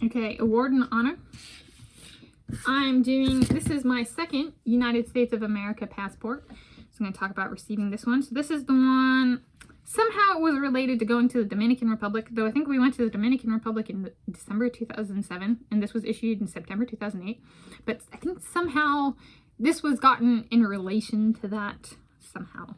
Okay, award and honor. This is my second United States of America passport. So I'm going to talk about receiving this one. So this is the one, somehow it was related to going to the Dominican Republic, though I think we went to the Dominican Republic in December 2007, and this was issued in September 2008. But I think somehow this was gotten in relation to that somehow.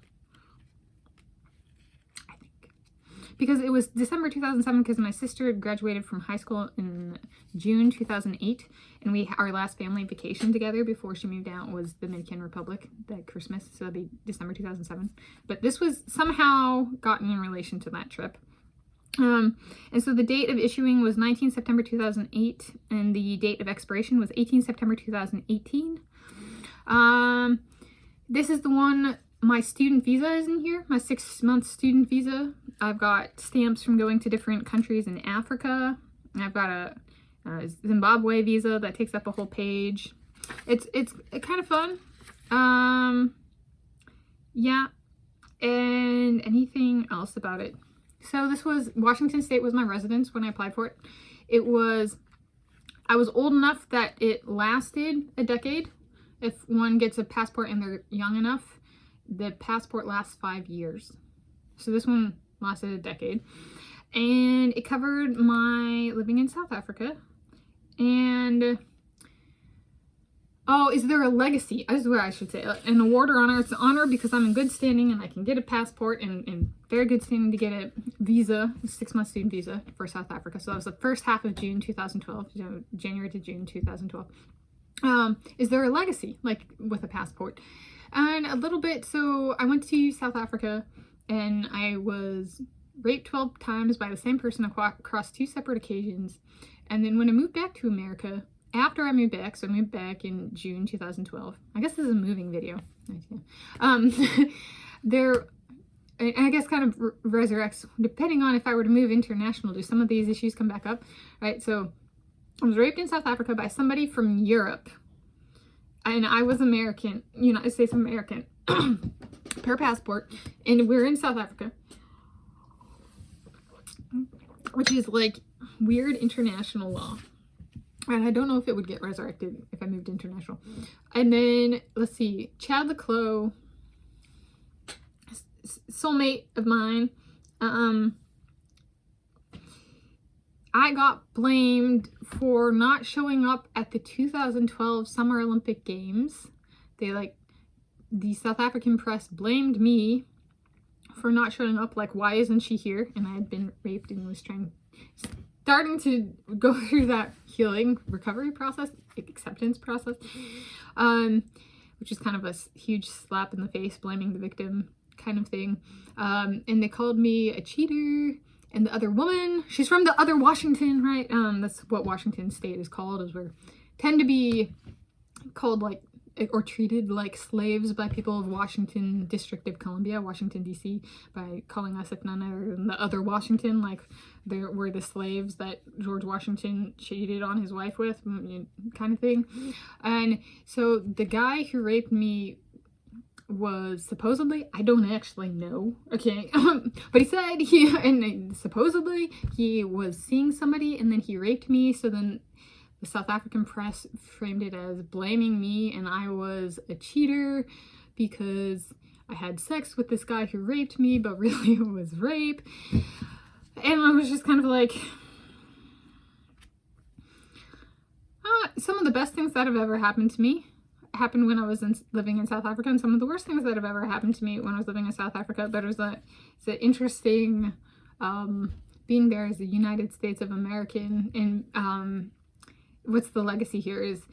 Because it was December 2007 because my sister graduated from high school in June 2008, and our last family vacation together before she moved out was the Dominican Republic that Christmas, so that'd be December 2007. But this was somehow gotten in relation to that trip. And so the date of issuing was 19 September 2008, and the date of expiration was 18 September 2018. This is the one. My student visa is in here, my 6-month student visa. I've got stamps from going to different countries in Africa. I've got a Zimbabwe visa that takes up a whole page. It's kind of fun. Yeah, and anything else about it. So this was, Washington State was my residence when I applied for it. I was old enough that it lasted a decade. If one gets a passport and they're young enough, the passport lasts 5 years. So this one lasted a decade. And it covered my living in South Africa. And, oh, is there a legacy? That's what I should say. An award or honor. It's an honor because I'm in good standing and I can get a passport and very good standing to get a visa, a 6-month student visa for South Africa. So that was the first half of June 2012, January to June 2012. Is there a legacy, like with a passport? And a little bit, so I went to South Africa and I was raped 12 times by the same person across 2 separate occasions. And then when I moved back to America, after I moved back, so I moved back in June 2012. I guess this is a moving video. I guess kind of resurrects, depending on if I were to move international, do some of these issues come back up, right? So I was raped in South Africa by somebody from Europe. And I was American, United States American, per passport, and we're in South Africa, which is like weird international law. And I don't know if it would get resurrected if I moved international. And then, let's see, Chad Leclos, soulmate of mine, I got blamed for not showing up at the 2012 Summer Olympic Games. The South African press blamed me for not showing up, like, why isn't she here? And I had been raped and was starting to go through that healing recovery process, acceptance process, which is kind of a huge slap in the face, blaming the victim kind of thing. And they called me a cheater. And the other woman, she's from the other Washington, right? That's what Washington State is called, is where tend to be called like, or treated like slaves by people of Washington, District of Columbia, Washington, D.C., by calling us, if none other than the other Washington, like we're the slaves that George Washington cheated on his wife with, kind of thing. And so the guy who raped me was supposedly, I don't actually know, okay, but he said supposedly he was seeing somebody and then he raped me. So then the South African press framed it as blaming me and I was a cheater because I had sex with this guy who raped me, but really it was rape. And I was just kind of like, some of the best things that have ever happened to me happened when I was living in South Africa, and some of the worst things that have ever happened to me when I was living in South Africa. But it's an interesting being there as a United States of American. And what's the legacy here is,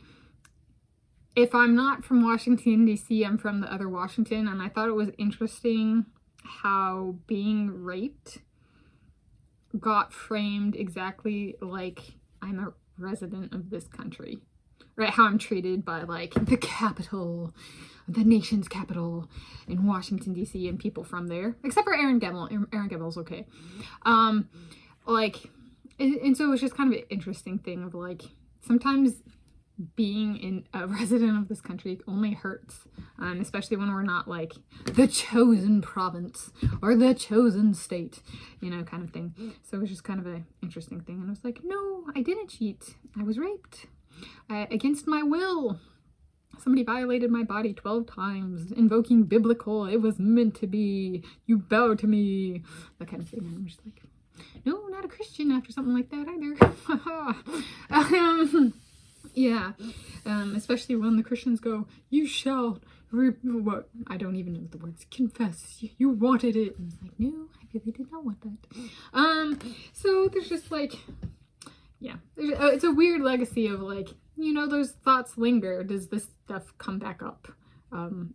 if I'm not from Washington, D.C., I'm from the other Washington. And I thought it was interesting how being raped got framed exactly like I'm a resident of this country. Right, how I'm treated by like the capital, the nation's capital in Washington, D.C., and people from there, except for Aaron Gebel. Aaron Gebel's okay. And so it was just kind of an interesting thing of like, sometimes being a resident of this country only hurts, especially when we're not like the chosen province or the chosen state, you know, kind of thing. So it was just kind of an interesting thing. And I was like, no, I didn't cheat. I was raped against my will. Somebody violated my body 12 times, invoking biblical, it was meant to be, you bow to me, that kind of thing. And I'm just like, no, not a Christian after something like that either. Yeah, especially when the Christians go, you shall, what? I don't even know the words, confess, you wanted it. And it's like, no, I really did not want that. So there's just like, yeah, it's a weird legacy of like, you know, those thoughts linger. Does this stuff come back up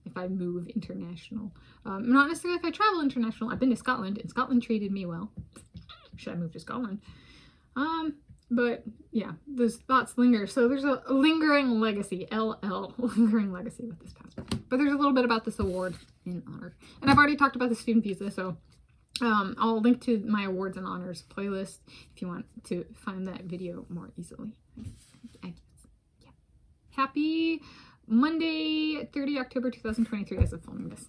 if I move international? Not necessarily if I travel international. I've been to Scotland, and Scotland treated me well. Should I move to Scotland? But yeah, those thoughts linger. So there's a lingering legacy, LL, lingering legacy with this passport. But there's a little bit about this award in honor. And I've already talked about the student visa, so I'll link to my awards and honors playlist if you want to find that video more easily. Yeah. Happy Monday, 30 October 2023 as of filming this.